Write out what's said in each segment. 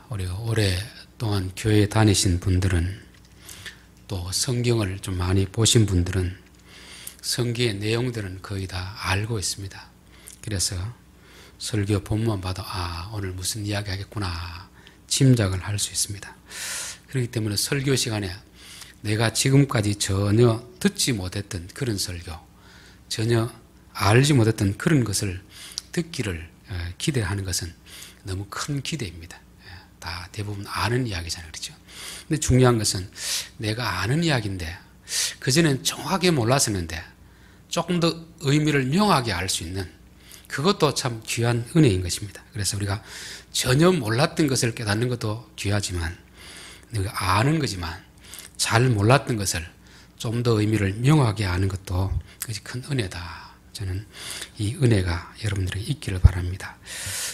우리 오랫동안 교회에 다니신 분들은 또 성경을 좀 많이 보신 분들은 성경의 내용들은 거의 다 알고 있습니다. 그래서 설교 본문만 봐도 오늘 무슨 이야기 하겠구나 짐작을 할 수 있습니다. 그렇기 때문에 설교 시간에 내가 지금까지 전혀 듣지 못했던 그런 설교, 전혀 알지 못했던 그런 것을 듣기를 기대하는 것은 너무 큰 기대입니다. 다 대부분 아는 이야기잖아요. 그렇죠? 근데 중요한 것은 내가 아는 이야기인데 그전엔 정확하게 몰랐었는데 조금 더 의미를 명확하게 알 수 있는 그것도 참 귀한 은혜인 것입니다. 그래서 우리가 전혀 몰랐던 것을 깨닫는 것도 귀하지만 내가 아는 거지만 잘 몰랐던 것을 좀 더 의미를 명확하게 아는 것도 그것이 큰 은혜다. 저는 이 은혜가 여러분들에게 있기를 바랍니다.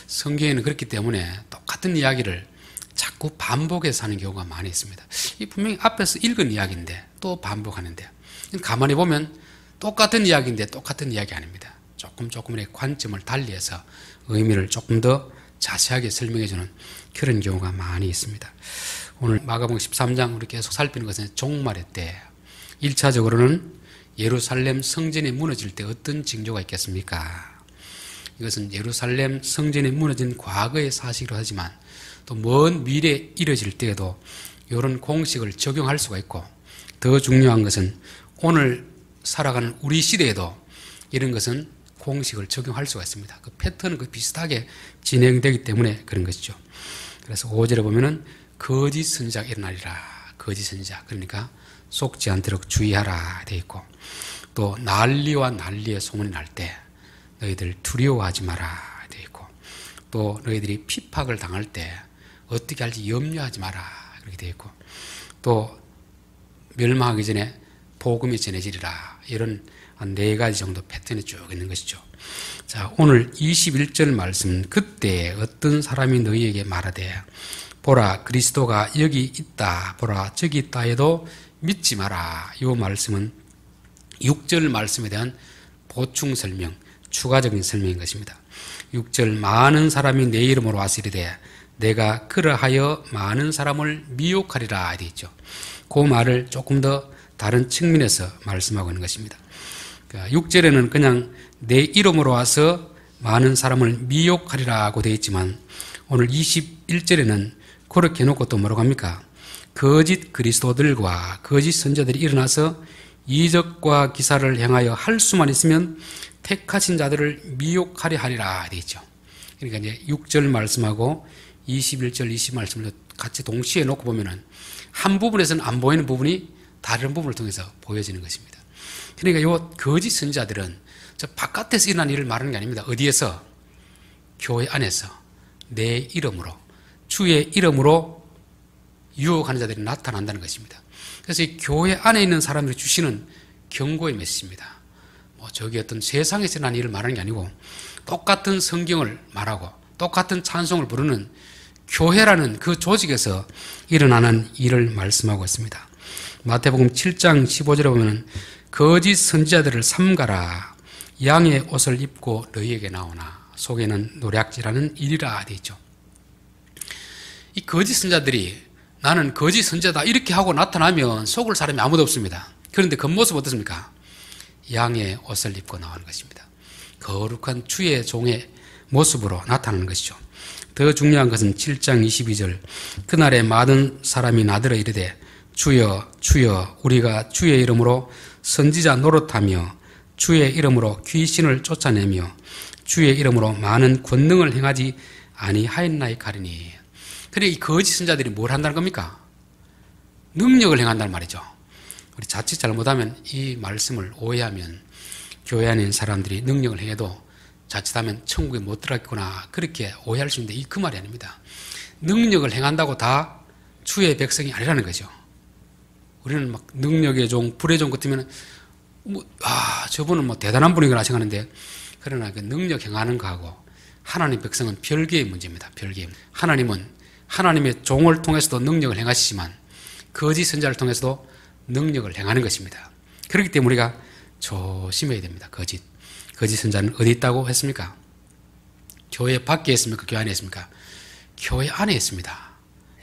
성경에는 그렇기 때문에 똑같은 이야기를 자꾸 반복해서 하는 경우가 많이 있습니다. 이 분명히 앞에서 읽은 이야기인데 또 반복하는데 가만히 보면 똑같은 이야기인데 똑같은 이야기 아닙니다. 조금의 관점을 달리해서 의미를 조금 더 자세하게 설명해주는 그런 경우가 많이 있습니다. 오늘 마가복음 13장 우리 계속 살피는 것은 종말의 때 1차적으로는 예루살렘 성전이 무너질 때 어떤 징조가 있겠습니까? 이것은 예루살렘 성전이 무너진 과거의 사실이기도 하지만 또 먼 미래에 이뤄질 때에도 이런 공식을 적용할 수가 있고 더 중요한 것은 오늘 살아가는 우리 시대에도 이런 것은 공식을 적용할 수가 있습니다. 그 패턴은 비슷하게 진행되기 때문에 그런 것이죠. 그래서 5절에 보면은 거짓 선지자가 일어나리라. 거짓 선지자. 그러니까 속지 않도록 주의하라 되어 있고 또 난리와 난리의 소문이 날 때 너희들 두려워하지 마라 되어 있고 또 너희들이 핍박을 당할 때 어떻게 할지 염려하지 마라 그렇게 되어 있고 또 멸망하기 전에 복음이 전해지리라. 이런 한 4가지 정도 패턴이 쭉 있는 것이죠. 자, 오늘 21절 말씀은 그때 어떤 사람이 너희에게 말하되 보라 그리스도가 여기 있다 보라 저기 있다 해도 믿지 마라. 이 말씀은 6절 말씀에 대한 보충 설명, 추가적인 설명인 것입니다. 6절 많은 사람이 내 이름으로 왔으리되 내가 그러하여 많은 사람을 미혹하리라 되어 있죠. 그 말을 조금 더 다른 측면에서 말씀하고 있는 것입니다. 6절에는 그냥 내 이름으로 와서 많은 사람을 미혹하리라고 되어 있지만 오늘 21절에는 그렇게 해놓고 또 뭐라고 합니까? 거짓 그리스도들과 거짓 선지자들이 일어나서 이적과 기사를 행하여 할 수만 있으면 택하신 자들을 미혹하려 하리라 되어 있죠. 그러니까 이제 6절 말씀하고 21절, 20 말씀을 같이 동시에 놓고 보면은 한 부분에서는 안 보이는 부분이 다른 부분을 통해서 보여지는 것입니다. 그러니까 요 거짓 선지자들은 저 바깥에서 일어난 일을 말하는 게 아닙니다. 어디에서? 교회 안에서 내 이름으로, 주의 이름으로 유혹하는 자들이 나타난다는 것입니다. 그래서 이 교회 안에 있는 사람들이 주시는 경고의 메시지입니다. 저기 어떤 세상에서 일어난 일을 말하는 게 아니고 똑같은 성경을 말하고 똑같은 찬송을 부르는 교회라는 그 조직에서 일어나는 일을 말씀하고 있습니다. 마태복음 7장 15절에 보면 거짓 선지자들을 삼가라. 양의 옷을 입고 너희에게 나오나 속에는 노략질하는 일이라 되어 있죠. 이 거짓 선지자들이 나는 거짓 선지자다 이렇게 하고 나타나면 속을 사람이 아무도 없습니다. 그런데 겉모습 어떻습니까? 양의 옷을 입고 나오는 것입니다. 거룩한 주의 종의 모습으로 나타나는 것이죠. 더 중요한 것은 7장 22절 그날에 많은 사람이 나더러 이르되 주여 주여 우리가 주의 이름으로 선지자 노릇하며 주의 이름으로 귀신을 쫓아내며 주의 이름으로 많은 권능을 행하지 아니하였나이까 하리니. 그래 이 거짓 선지자들이 뭘 한다는 겁니까? 능력을 행한다는 말이죠. 우리 자칫 잘못하면 이 말씀을 오해하면 교회 안에 있는 사람들이 능력을 행해도 자칫하면 천국에 못 들어가겠구나 그렇게 오해할 수 있는데 그 말이 아닙니다. 능력을 행한다고 다 주의 백성이 아니라는 거죠. 우리는 막 능력의 종, 불의 종 같으면 저분은 대단한 분이구나 생각하는데 그러나 그 능력 행하는 거하고 하나님 백성은 별개의 문제입니다. 별개의. 하나님은 하나님의 종을 통해서도 능력을 행하시지만 거짓 선지자를 통해서도 능력을 행하는 것입니다. 그렇기 때문에 우리가 조심해야 됩니다. 거짓 선지자는 어디 있다고 했습니까? 교회 밖에 있습니까? 교회 안에 있습니까? 교회 안에 있습니다.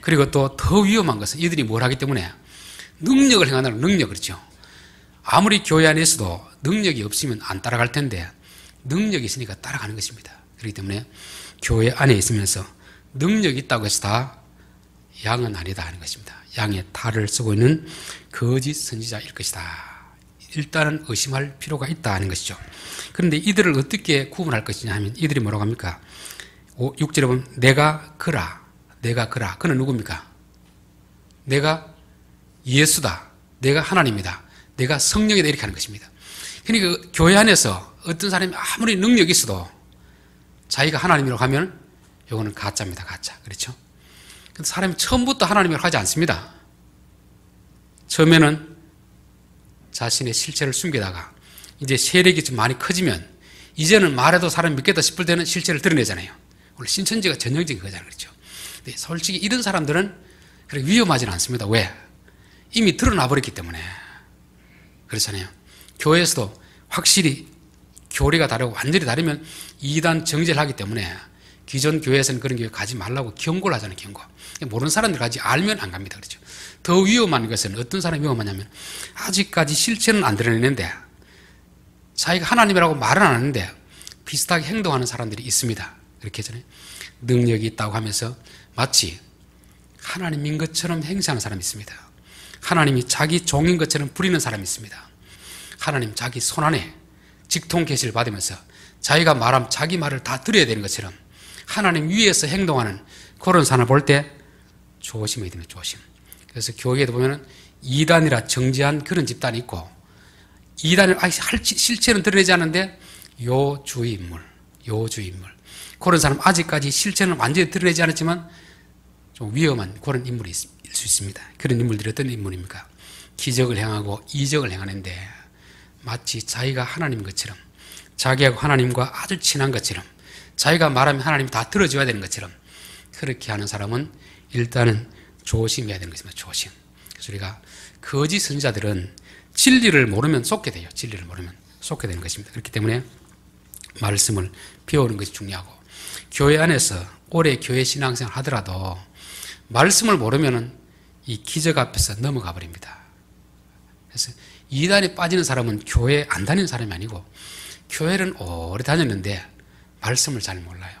그리고 또 더 위험한 것은 이들이 뭘 하기 때문에 능력을 행하는 능력, 그렇죠. 아무리 교회 안에서도 능력이 없으면 안 따라갈 텐데 능력이 있으니까 따라가는 것입니다. 그렇기 때문에 교회 안에 있으면서 능력이 있다고 해서 다 양은 아니다 하는 것입니다. 양의 탈을 쓰고 있는 거짓 선지자일 것이다. 일단은 의심할 필요가 있다 하는 것이죠. 그런데 이들을 어떻게 구분할 것이냐 하면 이들이 뭐라고 합니까? 6절에 보면 내가 그라. 그는 누굽니까? 내가 예수다. 내가 하나님이다. 내가 성령이다. 이렇게 하는 것입니다. 그러니까 교회 안에서 어떤 사람이 아무리 능력이 있어도 자기가 하나님이라고 하면 이거는 가짜입니다. 가짜. 그렇죠? 근데 사람이 처음부터 하나님이라고 하지 않습니다. 처음에는 자신의 실체를 숨기다가 이제 세력이 좀 많이 커지면 이제는 말해도 사람이 믿겠다 싶을 때는 실체를 드러내잖아요. 원래 신천지가 전형적인 거잖아요. 그렇죠? 근데 솔직히 이런 사람들은 그렇게 위험하지는 않습니다. 왜? 이미 드러나 버렸기 때문에. 그렇잖아요. 교회에서도 확실히 교리가 다르고 완전히 다르면 이단 정죄를 하기 때문에 기존 교회에서는 그런 교회 가지 말라고 경고를 하잖아요. 경고. 모르는 사람들 가지 알면 안 갑니다. 그렇죠? 더 위험한 것은 어떤 사람이 위험하냐면 아직까지 실체는 안 드러내는데 자기가 하나님이라고 말은 안 하는데 비슷하게 행동하는 사람들이 있습니다. 그렇게 하잖아요. 능력이 있다고 하면서 마치 하나님인 것처럼 행세하는 사람이 있습니다. 하나님이 자기 종인 것처럼 부리는 사람이 있습니다. 하나님 자기 손안에 직통 계시를 받으면서 자기가 말하면 자기 말을 다 들어야 되는 것처럼 하나님 위에서 행동하는 그런 사람을 볼 때 조심해야 됩니다. 조심. 그래서 교회에도 보면은 이단이라 정지한 그런 집단이 있고 이단을 실체는 드러내지 않는데 요주의 인물 그런 사람 아직까지 실체는 완전히 드러내지 않았지만 좀 위험한 그런 인물이 있을 수 있습니다. 그런 인물들이 어떤 인물입니까? 기적을 행하고 이적을 행하는데 마치 자기가 하나님인 것처럼 자기하고 하나님과 아주 친한 것처럼 자기가 말하면 하나님이 다 들어줘야 되는 것처럼 그렇게 하는 사람은 일단은 조심해야 되는 것입니다. 조심. 그래서 우리가 거짓 선지자들은 진리를 모르면 속게 돼요. 진리를 모르면 속게 되는 것입니다. 그렇기 때문에 말씀을 배우는 것이 중요하고 교회 안에서 오래 교회 신앙생활 하더라도 말씀을 모르면은 이 기적 앞에서 넘어가 버립니다. 그래서 이단에 빠지는 사람은 교회 안 다니는 사람이 아니고 교회는 오래 다녔는데 말씀을 잘 몰라요.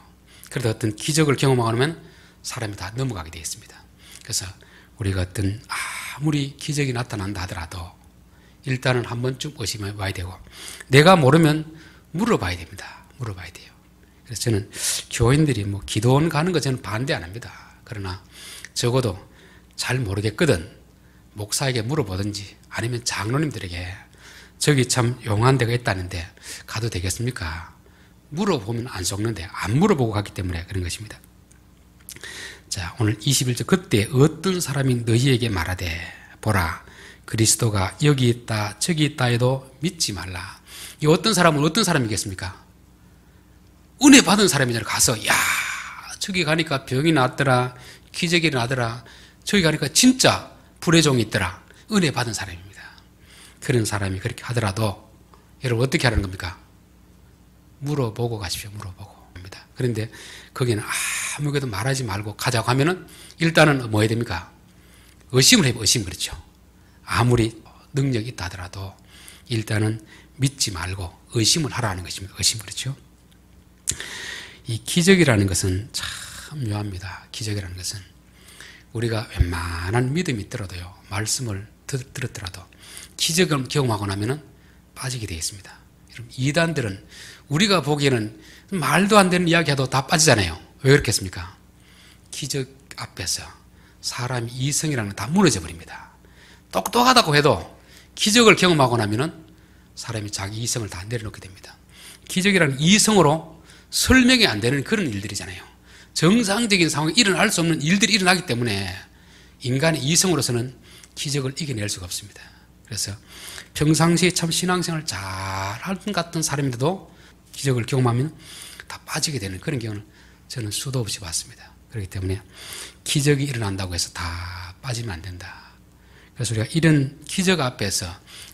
그래도 어떤 기적을 경험하면 사람이 다 넘어가게 되어 있습니다. 그래서 우리가 어떤 아무리 기적이 나타난다 하더라도 일단은 한 번쯤 의심해 봐야 되고 내가 모르면 물어봐야 됩니다. 물어봐야 돼요. 그래서 저는 교인들이 뭐 기도원 가는 거 저는 반대 안 합니다. 그러나 적어도 잘 모르겠거든 목사에게 물어보든지 아니면 장로님들에게 저기 참 용한 데가 있다는데 가도 되겠습니까? 물어보면 안 속는데 안 물어보고 갔기 때문에 그런 것입니다. 자, 오늘 21절 그때 어떤 사람이 너희에게 말하되 보라 그리스도가 여기 있다 저기 있다 해도 믿지 말라. 이 어떤 사람은 어떤 사람이겠습니까? 은혜 받은 사람이잖아요. 가서 야 저기 가니까 병이 낫더라 기적이 나더라 저기 가니까 진짜 불의 종이 있더라. 은혜 받은 사람입니다. 그런 사람이 그렇게 하더라도 여러분 어떻게 하라는 겁니까? 물어보고 가십시오. 물어보고 합니다. 그런데 거기는 아무것도 말하지 말고 가자고 하면은 일단은 뭐 해야 됩니까? 의심을 해요. 의심. 그렇죠. 아무리 능력이 있다 하더라도 일단은 믿지 말고 의심을 하라는 것입니다. 의심. 그렇죠. 이 기적이라는 것은 참 묘합니다. 기적이라는 것은 우리가 웬만한 믿음이 있더라도요 말씀을 들었더라도 기적을 경험하고 나면은 빠지게 되어 있습니다. 여러분 이단들은 우리가 보기에는 말도 안 되는 이야기해도 다 빠지잖아요. 왜 그렇겠습니까? 기적 앞에서 사람이 이성이라는 건 다 무너져 버립니다. 똑똑하다고 해도 기적을 경험하고 나면은 사람이 자기 이성을 다 내려놓게 됩니다. 기적이라는 이성으로 설명이 안 되는 그런 일들이잖아요. 정상적인 상황에 일어날 수 없는 일들이 일어나기 때문에 인간의 이성으로서는 기적을 이겨낼 수가 없습니다. 그래서 평상시에 참 신앙생활을 잘하는 것 같은 사람인데도 기적을 경험하면 다 빠지게 되는 그런 경우는 저는 수도 없이 봤습니다. 그렇기 때문에 기적이 일어난다고 해서 다 빠지면 안 된다. 그래서 우리가 이런 기적 앞에서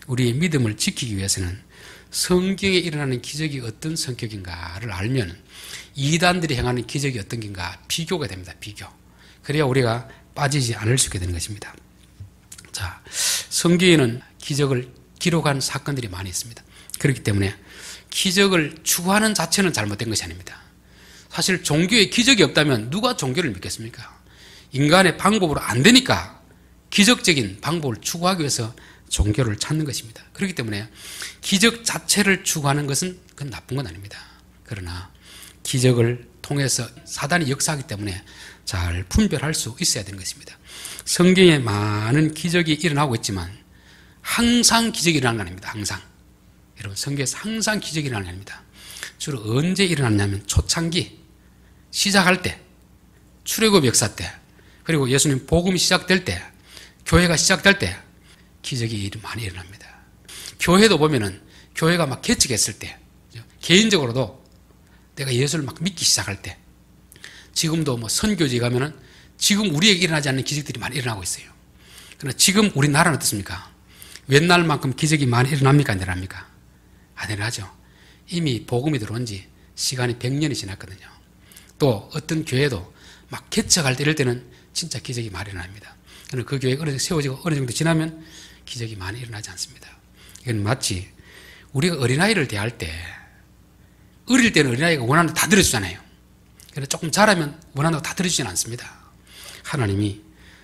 우리의 믿음을 지키기 위해서는 성경에 일어나는 기적이 어떤 성격인가를 알면 이단들이 행하는 기적이 어떤 건가 비교가 됩니다. 비교. 그래야 우리가 빠지지 않을 수 있게 되는 것입니다. 자, 성경에는 기적을 기록한 사건들이 많이 있습니다. 그렇기 때문에 기적을 추구하는 자체는 잘못된 것이 아닙니다. 사실 종교에 기적이 없다면 누가 종교를 믿겠습니까? 인간의 방법으로 안 되니까 기적적인 방법을 추구하기 위해서 종교를 찾는 것입니다. 그렇기 때문에 기적 자체를 추구하는 것은 그건 나쁜 건 아닙니다. 그러나 기적을 통해서 사단이 역사하기 때문에 잘 분별할 수 있어야 되는 것입니다. 성경에 많은 기적이 일어나고 있지만 항상 기적이 일어나는 거 아닙니다. 항상. 여러분, 성경에서 항상 기적이 일어나는 거 아닙니다. 주로 언제 일어났냐면 초창기, 시작할 때, 출애굽 역사 때, 그리고 예수님 복음이 시작될 때, 교회가 시작될 때 기적이 많이 일어납니다. 교회도 보면은 교회가 막 개척했을 때, 개인적으로도 내가 예수를 막 믿기 시작할 때, 지금도 뭐 선교지 가면은 지금 우리에게 일어나지 않는 기적들이 많이 일어나고 있어요. 그러나 지금 우리나라는 어떻습니까? 옛날만큼 기적이 많이 일어납니까? 안 일어납니까? 안 일어나죠. 이미 복음이 들어온 지 시간이 100년이 지났거든요. 또 어떤 교회도 막 개척할 때 이럴 때는 진짜 기적이 많이 일어납니다. 그러나 그 교회가 세워지고 어느 정도 지나면 기적이 많이 일어나지 않습니다. 이건 마치 우리가 어린아이를 대할 때 어릴 때는 어린아이가 원하는 거 다 들어주잖아요. 그런데 조금 자라면 원하는 거 다 들어주지는 않습니다. 하나님이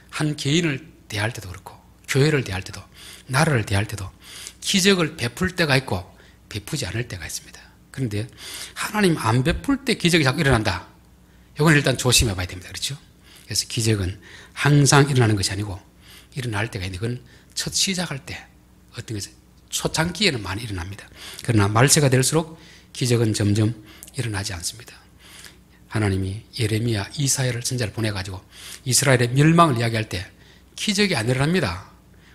한 개인을 대할 때도 그렇고 교회를 대할 때도 나라를 대할 때도 기적을 베풀 때가 있고 베푸지 않을 때가 있습니다. 그런데 하나님 안 베풀 때 기적이 자꾸 일어난다. 이건 일단 조심해 봐야 됩니다. 그렇죠? 그래서 기적은 항상 일어나는 것이 아니고 일어날 때가 있는데 그건 첫 시작할 때 어떤 것이 초창기에는 많이 일어납니다. 그러나 말세가 될수록 기적은 점점 일어나지 않습니다. 하나님이 예레미야, 이사야를 선지자를 보내가지고 이스라엘의 멸망을 이야기할 때 기적이 안 일어납니다.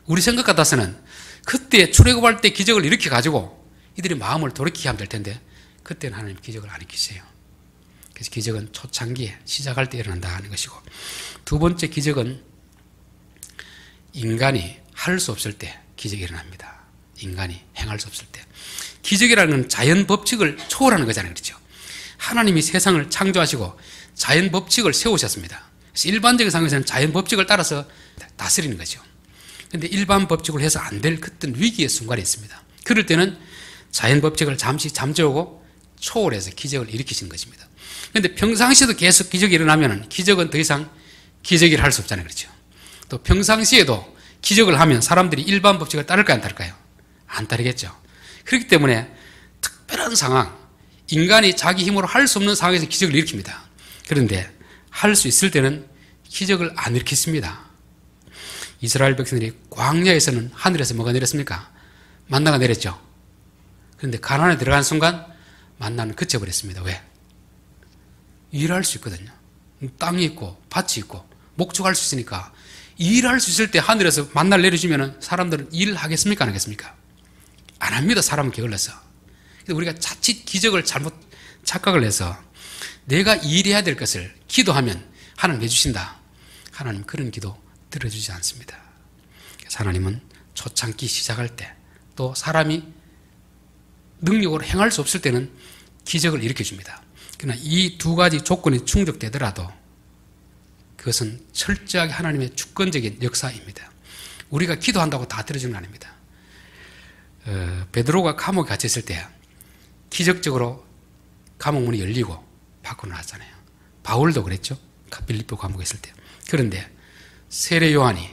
우리 생각 같아서는 그때 출애굽할 때 기적을 일으켜가지고 이들이 마음을 돌이키게 하면 될 텐데 그때는 하나님 기적을 안 일으키세요. 그래서 기적은 초창기에 시작할 때 일어난다 하는 것이고, 두 번째 기적은 인간이 할 수 없을 때 기적이 일어납니다. 인간이 행할 수 없을 때. 기적이라는 건 자연 법칙을 초월하는 거잖아요. 그렇죠? 하나님이 세상을 창조하시고 자연 법칙을 세우셨습니다. 그래서 일반적인 상황에서는 자연 법칙을 따라서 다스리는 거죠. 그런데 일반 법칙을 해서 안 될 어떤 위기의 순간이 있습니다. 그럴 때는 자연 법칙을 잠시 잠재우고 초월해서 기적을 일으키시는 것입니다. 그런데 평상시에도 계속 기적이 일어나면 기적은 더 이상 기적이라 할 수 없잖아요. 그렇죠? 또 평상시에도 기적을 하면 사람들이 일반 법칙을 따를까요? 안 따를까요? 안 따르겠죠. 그렇기 때문에 특별한 상황, 인간이 자기 힘으로 할 수 없는 상황에서 기적을 일으킵니다. 그런데 할 수 있을 때는 기적을 안 일으켰습니다. 이스라엘 백성들이 광야에서는 하늘에서 뭐가 내렸습니까? 만나가 내렸죠. 그런데 가나안에 들어간 순간 만나는 그쳐버렸습니다. 왜? 일할 수 있거든요. 땅이 있고 밭이 있고 목축할 수 있으니까 일할 수 있을 때 하늘에서 만나를 내려주면 사람들은 일하겠습니까? 안 하겠습니까? 안 합니다. 사람은 게을러서. 우리가 자칫 기적을 잘못 착각을 해서 내가 일해야 될 것을 기도하면 하나님 해주신다. 하나님 그런 기도 들어주지 않습니다. 그래서 하나님은 초창기 시작할 때 또 사람이 능력으로 행할 수 없을 때는 기적을 일으켜줍니다. 그러나 이 두 가지 조건이 충족되더라도 그것은 철저하게 하나님의 주권적인 역사입니다. 우리가 기도한다고 다 들어주는 건 아닙니다. 베드로가 감옥에 갇혔을 때 기적적으로 감옥 문이 열리고 밖으로 나왔잖아요. 바울도 그랬죠. 빌립보 감옥에 있을 때. 그런데 세례 요한이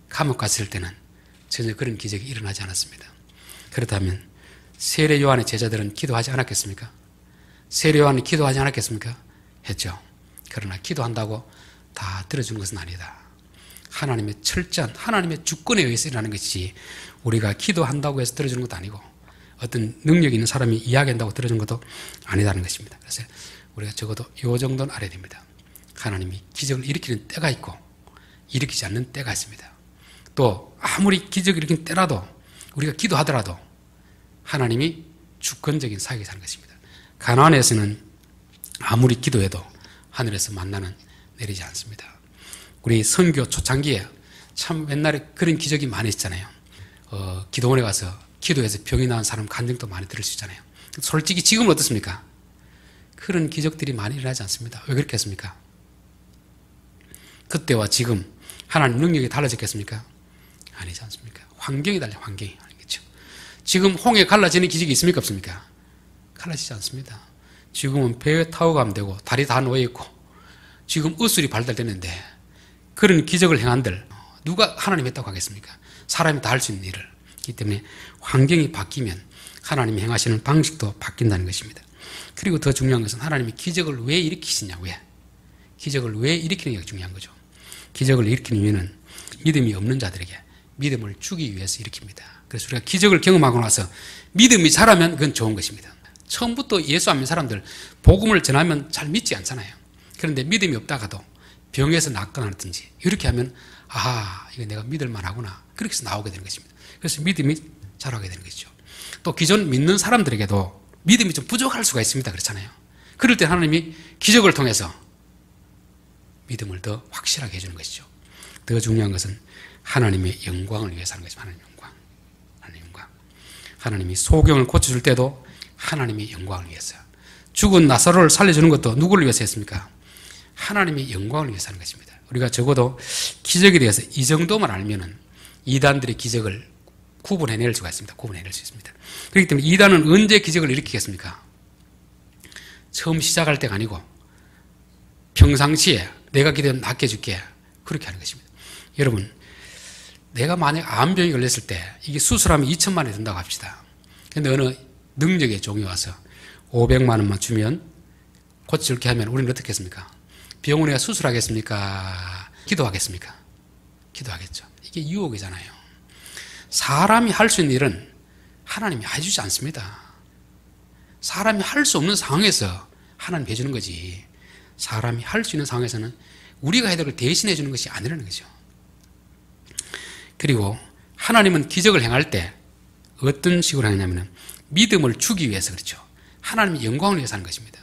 감옥 갔을 때는 전혀 그런 기적이 일어나지 않았습니다. 그렇다면 세례 요한의 제자들은 기도하지 않았겠습니까? 세례 요한이 기도하지 않았겠습니까? 했죠. 그러나 기도한다고 다 들어주는 것은 아니다. 하나님의 철저한 하나님의 주권에 의해서 일어나는 것이지 우리가 기도한다고 해서 들어주는 것도 아니고 어떤 능력 있는 사람이 이야기한다고 들어주는 것도 아니다는 것입니다. 그래서 우리가 적어도 이 정도는 알아야 됩니다. 하나님이 기적을 일으키는 때가 있고 일으키지 않는 때가 있습니다. 또 아무리 기적을 일으키는 때라도 우리가 기도하더라도 하나님이 주권적인 사역에 사는 것입니다. 가나안에서는 아무리 기도해도 하늘에서 만나는 내리지 않습니다. 우리 선교 초창기에 참 옛날에 그런 기적이 많이 있잖아요. 기도원에 가서 기도해서 병이 나은 사람 간증도 많이 들을 수 있잖아요. 솔직히 지금은 어떻습니까? 그런 기적들이 많이 일어나지 않습니다. 왜 그렇게 했습니까? 그때와 지금 하나님 능력이 달라졌겠습니까? 아니지 않습니까? 환경이 달라요. 환경이. 아니겠죠. 지금 홍해 갈라지는 기적이 있습니까? 없습니까? 갈라지지 않습니다. 지금은 배에 타고 가면 되고 다리 다 놓여있고 지금 의술이 발달됐는데 그런 기적을 행한들 누가 하나님 했다고 하겠습니까? 사람이 다 할 수 있는 일을. 그렇기 때문에 환경이 바뀌면 하나님이 행하시는 방식도 바뀐다는 것입니다. 그리고 더 중요한 것은 하나님이 기적을 왜 일으키시냐. 왜? 기적을 왜 일으키는 게 중요한 거죠. 기적을 일으키는 이유는 믿음이 없는 자들에게 믿음을 주기 위해서 일으킵니다. 그래서 우리가 기적을 경험하고 나서 믿음이 자라면 그건 좋은 것입니다. 처음부터 예수 안 믿는 사람들 복음을 전하면 잘 믿지 않잖아요. 그런데 믿음이 없다가도 병에서 낫거나 하든지 이렇게 하면 아, 이거 내가 믿을 만하구나. 그렇게 해서 나오게 되는 것입니다. 그래서 믿음이 자라게 되는 것이죠. 또 기존 믿는 사람들에게도 믿음이 좀 부족할 수가 있습니다. 그렇잖아요. 그럴 때 하나님이 기적을 통해서 믿음을 더 확실하게 해주는 것이죠. 더 중요한 것은 하나님의 영광을 위해서 하는 것입니다. 하나님의 영광. 하나님의 영광. 하나님이 소경을 고쳐줄 때도 하나님의 영광을 위해서. 죽은 나사로를 살려주는 것도 누구를 위해서 했습니까? 하나님의 영광을 위해서 하는 것입니다. 우리가 적어도 기적에 대해서 이 정도만 알면은 이단들의 기적을 구분해낼 수가 있습니다. 구분해낼 수 있습니다. 그렇기 때문에 이단은 언제 기적을 일으키겠습니까? 처음 시작할 때가 아니고 평상시에 내가 기도하면 낫게 해줄게. 그렇게 하는 것입니다. 여러분, 내가 만약 암병이 걸렸을 때 이게 수술하면 2천만 원이 든다고 합시다. 그런데 어느 능력의 종이 와서 500만 원만 주면 고쳐줄게 하면 우리는 어떻게 했습니까? 병원에 가 수술하겠습니까? 기도하겠습니까? 기도하겠죠. 이게 유혹이잖아요. 사람이 할 수 있는 일은 하나님이 해주지 않습니다. 사람이 할 수 없는 상황에서 하나님이 해주는 거지. 사람이 할 수 있는 상황에서는 우리가 해야 될 걸 대신해 주는 것이 아니라는 거죠. 그리고 하나님은 기적을 행할 때 어떤 식으로 하냐면 믿음을 주기 위해서 그렇죠. 하나님의 영광을 위해서 하는 것입니다.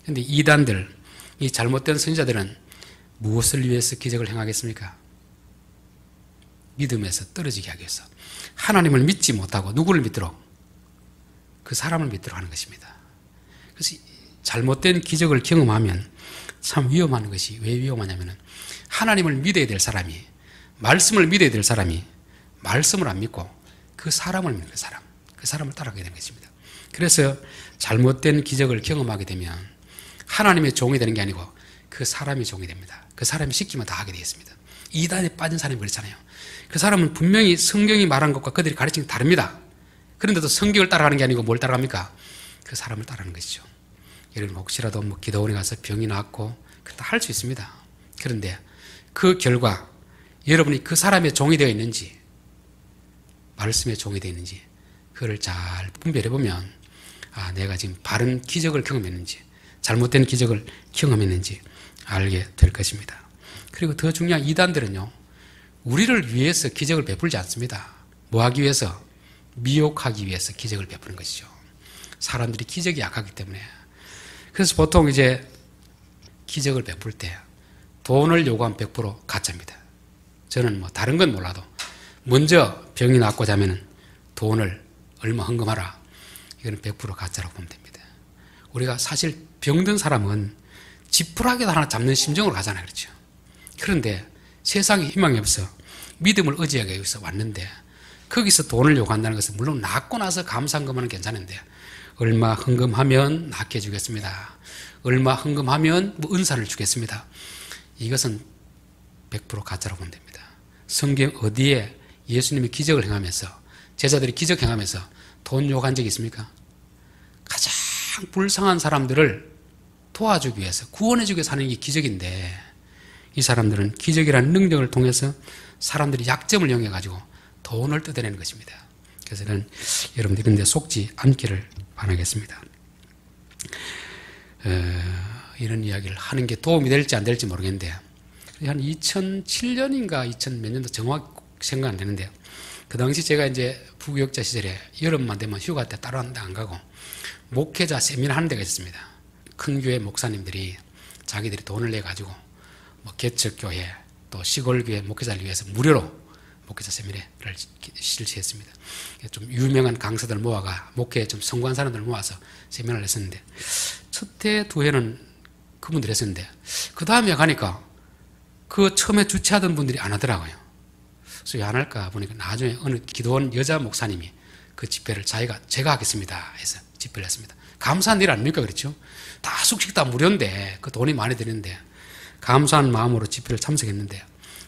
그런데 이단들, 이 잘못된 선지자들은 무엇을 위해서 기적을 행하겠습니까? 믿음에서 떨어지게 하기 위해서. 하나님을 믿지 못하고 누구를 믿도록? 그 사람을 믿도록 하는 것입니다. 그래서 잘못된 기적을 경험하면 참 위험한 것이 왜 위험하냐면 하나님을 믿어야 될 사람이, 말씀을 믿어야 될 사람이 말씀을 안 믿고 그 사람을 믿는 그 사람을 따라가게 되는 것입니다. 그래서 잘못된 기적을 경험하게 되면 하나님의 종이 되는 게 아니고 그 사람이 종이 됩니다. 그 사람이 시키면 다 하게 되겠습니다. 이단에 빠진 사람이 그렇잖아요. 그 사람은 분명히 성경이 말한 것과 그들이 가르친 게 다릅니다. 그런데도 성경을 따라가는 게 아니고 뭘 따라갑니까? 그 사람을 따라가는 것이죠. 여러분 혹시라도 뭐 기도원에 가서 병이 났고 다 할 수 있습니다. 그런데 그 결과 여러분이 그 사람의 종이 되어 있는지 말씀의 종이 되어 있는지 그걸 잘 분별해 보면 아, 내가 지금 바른 기적을 경험했는지 잘못된 기적을 경험했는지 알게 될 것입니다. 그리고 더 중요한 이단들은요, 우리를 위해서 기적을 베풀지 않습니다. 뭐 하기 위해서? 미혹하기 위해서 기적을 베푸는 것이죠. 사람들이 기적이 약하기 때문에. 그래서 보통 이제 기적을 베풀 때 돈을 요구하면 100% 가짜입니다. 저는 뭐 다른 건 몰라도 먼저 병이 낫고자 하면 돈을 얼마 헌금하라. 이거는 100% 가짜라고 보면 됩니다. 우리가 사실 병든 사람은 지푸라기도 하나 잡는 심정으로 가잖아요. 그렇죠? 그런데 세상에 희망이 없어 믿음을 의지하기 위해서 왔는데 거기서 돈을 요구한다는 것은 물론 낫고 나서 감사한 것만은 괜찮은데 얼마 헌금하면 낫게 해주겠습니다. 얼마 헌금하면 뭐 은사를 주겠습니다. 이것은 100% 가짜라고 보면 됩니다. 성경 어디에 예수님이 기적을 행하면서 제자들이 기적 행하면서 돈 요구한 적이 있습니까? 가장 불쌍한 사람들을 도와주기 위해서 구원해주기 위해서 하는 게 기적인데 이 사람들은 기적이라는 능력을 통해서 사람들이 약점을 이용해 가지고 돈을 뜯어내는 것입니다. 그래서 저는 여러분들 이런 데 속지 않기를 바라겠습니다. 이런 이야기를 하는 게 도움이 될지 안 될지 모르겠는데 한 2007년인가 2000 몇 년도 정확히 생각 안 되는데요. 그 당시 제가 이제 부교역자 시절에 여름만 되면 휴가 때 다른 데 안 가고 목회자 세미나 하는 데가 있었습니다. 큰 교회 목사님들이 자기들이 돈을 내 가지고 뭐 개척교회 또 시골교회 목회자를 위해서 무료로 목회자 세미나를 실시했습니다. 좀 유명한 강사들 모아가 목회에 좀 성공한 사람들 모아서 세미나를 했었는데 첫 해 두 해는 그분들 했었는데 그 다음에 가니까 그 처음에 주최하던 분들이 안 하더라고요. 그래서 왜 안 할까 보니까 나중에 어느 기도원 여자 목사님이 그 집회를 제가 하겠습니다 해서 집회를 했습니다. 감사한 일 아닙니까? 그렇죠? 다 숙식 다 무료인데 그 돈이 많이 드는데 감사한 마음으로 집회를 참석했는데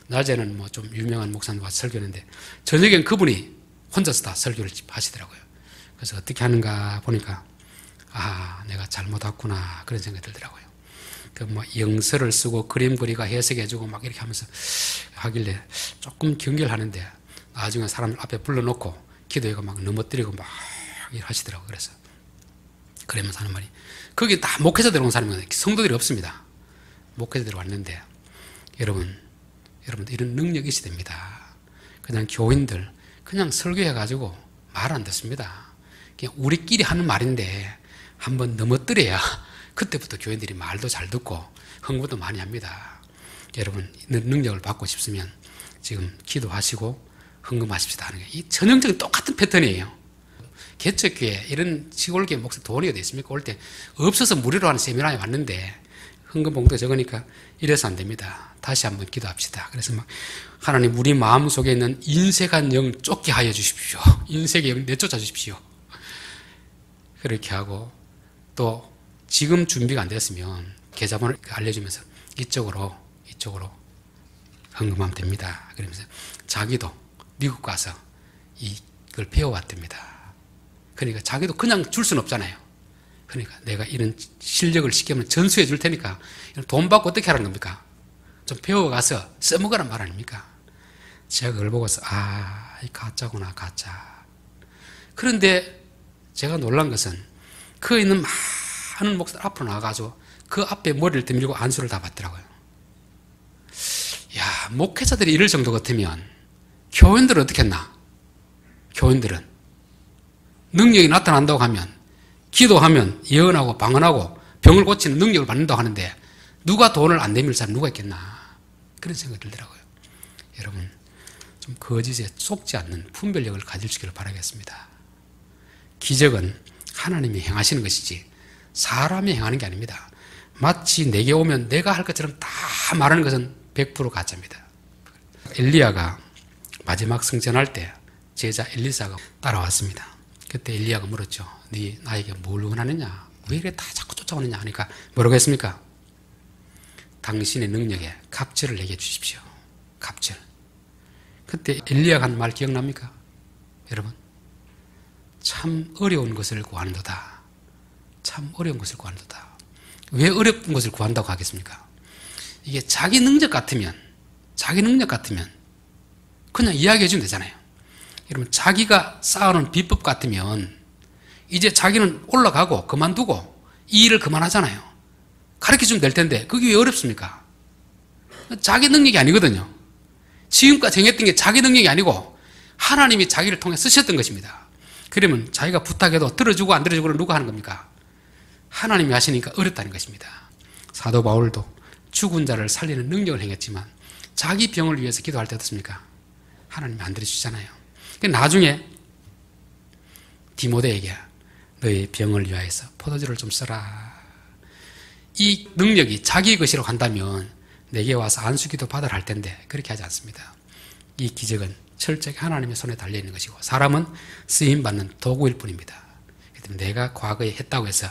낮에는 뭐 좀 유명한 목사님 와서 설교했는데 저녁엔 그분이 혼자서 다 설교를 하시더라고요. 그래서 어떻게 하는가 보니까 내가 잘못 왔구나 그런 생각이 들더라고요. 그 뭐 영서를 쓰고 그림 그리가 해석해주고 막 이렇게 하면서 하길래 조금 경계하는데 나중에 사람들 앞에 불러놓고 기도회가 막 넘어뜨리고 막 하시더라고요. 그래서 그러면서 하는 말이 거기 다 목회자들 온 사람이 성도들이 없습니다. 목회자들이 왔는데 여러분들 이런 능력이 있어야 됩니다. 그냥 교인들 그냥 설교해가지고 말 안 듣습니다. 그냥 우리끼리 하는 말인데 한번 넘어뜨려야 그때부터 교인들이 말도 잘 듣고 흥분도 많이 합니다. 여러분 능력을 받고 싶으면 지금 기도하시고 헌금하십시다 하는 게 이 전형적인 똑같은 패턴이에요. 개척교회 이런 시골교회 목사 돈이 어디 있습니까? 올 때 없어서 무료로 하는 세미나에 왔는데 헌금 봉투 적으니까 이래서 안 됩니다. 다시 한번 기도합시다. 그래서 막 하나님 우리 마음속에 있는 인색한 영 쫓게 하여 주십시오. 인색의 영 내쫓아 주십시오. 그렇게 하고 또 지금 준비가 안 됐으면 계좌번호 알려주면서 이쪽으로 헌금하면 됩니다. 그러면서 자기도 미국 가서 이걸 배워왔답니다. 그러니까 자기도 그냥 줄 수는 없잖아요. 그러니까 내가 이런 실력을 시키면 전수해 줄 테니까 돈 받고 어떻게 하라는 겁니까? 좀 배워가서 써먹으란 말 아닙니까? 제가 그걸 보고서 이 가짜구나 가짜. 그런데 제가 놀란 것은 그 있는 많은 목사들 앞으로 나와가지고 그 앞에 머리를 들밀고 안수를 다 받더라고요. 야, 목회자들이 이럴 정도 같으면 교인들은 어떻게 했나? 교인들은 능력이 나타난다고 하면 기도하면 예언하고 방언하고 병을 고치는 능력을 받는다고 하는데 누가 돈을 안 내밀 사람 누가 있겠나? 그런 생각이 들더라고요. 여러분 좀 거짓에 속지 않는 분별력을 가지시기를 바라겠습니다. 기적은 하나님이 행하시는 것이지 사람이 행하는 게 아닙니다. 마치 내게 오면 내가 할 것처럼 다 말하는 것은 100% 가짜입니다. 엘리야가 마지막 승천할 때 제자 엘리사가 따라왔습니다. 그때 엘리야가 물었죠. 네 나에게 뭘 원하느냐? 왜 이래 다 자꾸 쫓아오느냐 하니까 뭐라고 했습니까? 당신의 능력에 갑절을 내게 주십시오. 갑절. 그때 엘리야가 한 말 기억납니까? 여러분 참 어려운 것을 구하는도다. 참 어려운 것을 구하는도다. 왜 어려운 것을 구한다고 하겠습니까? 이게 자기 능력 같으면 그냥 이야기해 주면 되잖아요. 여러분 자기가 쌓아놓은 비법 같으면 이제 자기는 올라가고 그만두고 이 일을 그만하잖아요. 가르쳐주면 될 텐데 그게 왜 어렵습니까? 자기 능력이 아니거든요. 지금까지 행했던 게 자기 능력이 아니고 하나님이 자기를 통해 쓰셨던 것입니다. 그러면 자기가 부탁해도 들어주고 안 들어주고는 누가 하는 겁니까? 하나님이 하시니까 어렵다는 것입니다. 사도 바울도 죽은 자를 살리는 능력을 행했지만 자기 병을 위해서 기도할 때 어떻습니까? 하나님이 안 들어주시잖아요. 나중에 디모데에게 너의 병을 위하여서 포도주를 좀 써라. 이 능력이 자기 것이라고 한다면 내게 와서 안수기도 받으라 할 텐데 그렇게 하지 않습니다. 이 기적은 철저히 하나님의 손에 달려있는 것이고 사람은 쓰임받는 도구일 뿐입니다. 내가 과거에 했다고 해서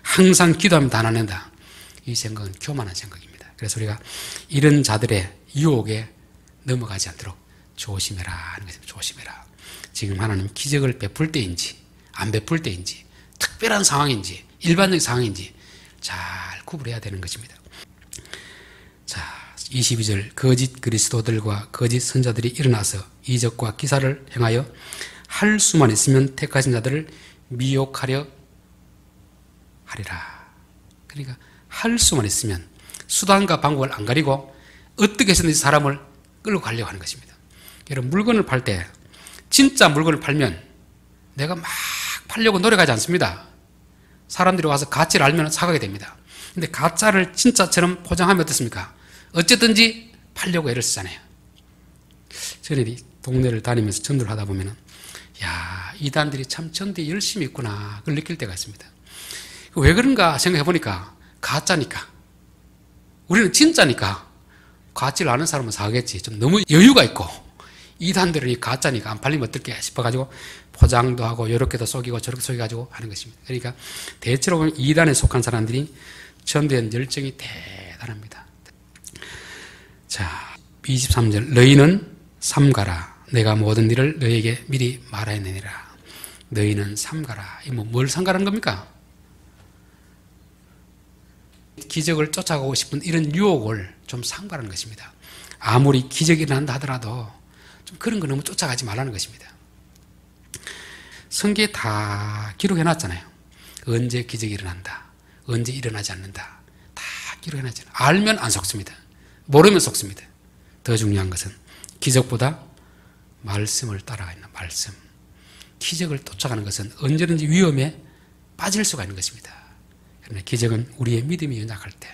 항상 기도하면 다 나는다. 이 생각은 교만한 생각입니다. 그래서 우리가 이런 자들의 유혹에 넘어가지 않도록 조심해라 하는 것입니다. 조심해라. 지금 하나님 기적을 베풀 때인지 안 베풀 때인지 특별한 상황인지 일반적인 상황인지 잘 구분해야 되는 것입니다. 자, 22절 거짓 그리스도들과 거짓 선자들이 일어나서 이적과 기사를 행하여 할 수만 있으면 택하신 자들을 미혹하려 하리라. 그러니까 할 수만 있으면 수단과 방법을 안 가리고 어떻게 해서든지 사람을 끌고 가려고 하는 것입니다. 여러분 물건을 팔 때 진짜 물건을 팔면 내가 막 팔려고 노력하지 않습니다. 사람들이 와서 가치를 알면 사가게 됩니다. 근데 가짜를 진짜처럼 포장하면 어떻습니까? 어쨌든지 팔려고 애를 쓰잖아요. 저는 동네를 다니면서 전도를 하다 보면 야, 이단들이 참 전도에 열심히 있구나 그걸 느낄 때가 있습니다. 왜 그런가 생각해 보니까 가짜니까 우리는 진짜니까 가짜를 아는 사람은 사겠지. 좀 너무 여유가 있고 이단들은 가짜니까 안 팔리면 어떨게 싶어가지고 포장도 하고 이렇게도 속이고 저렇게 속여가지고 하는 것입니다. 그러니까 대체로 보면 이단에 속한 사람들이 전도에 열정이 대단합니다. 자, 23절 너희는 삼가라. 내가 모든 일을 너희에게 미리 말하였느니라. 너희는 삼가라. 이 뭘 삼가라는 겁니까? 기적을 쫓아가고 싶은 이런 유혹을 좀 삼가라는 것입니다. 아무리 기적이 일어난다 하더라도 좀 그런 거 너무 쫓아가지 말라는 것입니다. 성경에 다 기록해놨잖아요. 언제 기적이 일어난다, 언제 일어나지 않는다, 다 기록해놨잖아요. 알면 안 속습니다. 모르면 속습니다. 더 중요한 것은 기적보다 말씀을 따라가 있는 말씀. 기적을 쫓아가는 것은 언제든지 위험에 빠질 수가 있는 것입니다. 그러나 기적은 우리의 믿음이 연약할 때,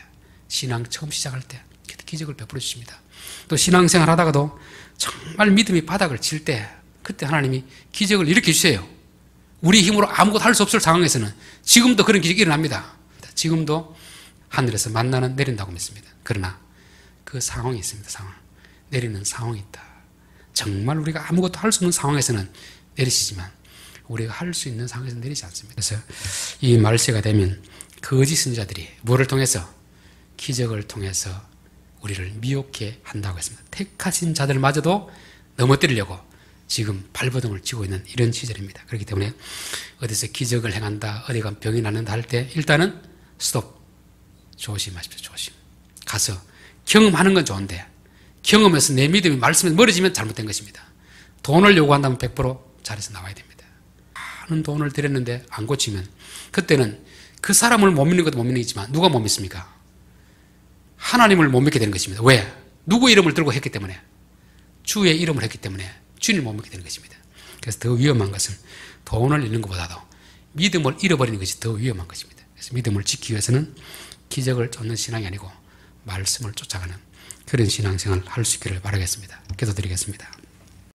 신앙 처음 시작할 때 기적을 베풀어 주십니다. 또 신앙생활 하다가도 정말 믿음이 바닥을 칠 때 그때 하나님이 기적을 일으켜 주세요. 우리 힘으로 아무것도 할 수 없을 상황에서는 지금도 그런 기적이 일어납니다. 지금도 하늘에서 만나는 내린다고 믿습니다. 그러나 그 상황이 있습니다. 상황. 내리는 상황이 있다. 정말 우리가 아무것도 할 수 없는 상황에서는 내리시지만 우리가 할 수 있는 상황에서는 내리지 않습니다. 그래서 이 말세가 되면 거짓 선지자들이 뭐를 통해서? 기적을 통해서 우리를 미혹해 한다고 했습니다. 택하신 자들마저도 넘어뜨리려고 지금 발버둥을 치고 있는 이런 시절입니다. 그렇기 때문에 어디서 기적을 행한다, 어디가 병이 낫는다 할 때 일단은 스톱. 조심하십시오. 조심. 가서 경험하는 건 좋은데 경험해서 내 믿음이 말씀에 멀어지면 잘못된 것입니다. 돈을 요구한다면 100% 자리에서 나와야 됩니다. 많은 돈을 들였는데 안 고치면 그때는 그 사람을 못 믿는 것도 못 믿는지만 누가 못 믿습니까? 하나님을 못 믿게 되는 것입니다. 왜? 누구 이름을 들고 했기 때문에, 주의 이름을 했기 때문에 주님을 못 믿게 되는 것입니다. 그래서 더 위험한 것은 돈을 잃는 것보다도 믿음을 잃어버리는 것이 더 위험한 것입니다. 그래서 믿음을 지키기 위해서는 기적을 쫓는 신앙이 아니고 말씀을 쫓아가는 그런 신앙생활을 할 수 있기를 바라겠습니다. 기도드리겠습니다.